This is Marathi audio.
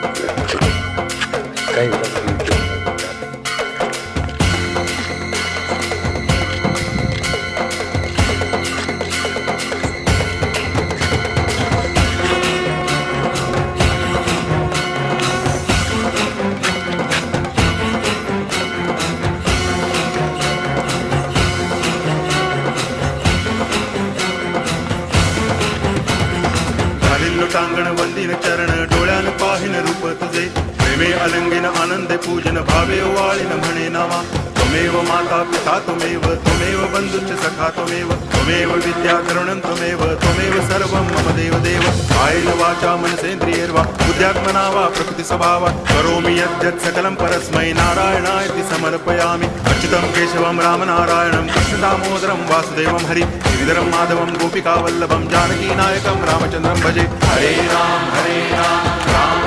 काही गोष्टी टांगण वंदिन चरण डोळ्यान पाहिन रूप तुझे प्रेमे अलंगिन आनंदे पूजन भावे वाळीन म्हणे नावा त्वमेव माता पिता त्वमेव बंधुश्च सखा त्वमेव विद्या करुणं त्वमेव सर्वं मम देव कायेन वाचा मनसेन्द्रियैर्वा बुद्ध्यात्मना वा प्रकृति स्वभावात् करोमि यद्यत् सकलं परस्मै नारायणायति समर्पयामि अच्युतं केशवं रामनारायणं कृष्णदामोदरं वासुदेवं हरि गिरिधरं माधवं गोपिकावल्लभं जानकीनायकं रामचन्द्रं भजे हरे राम राम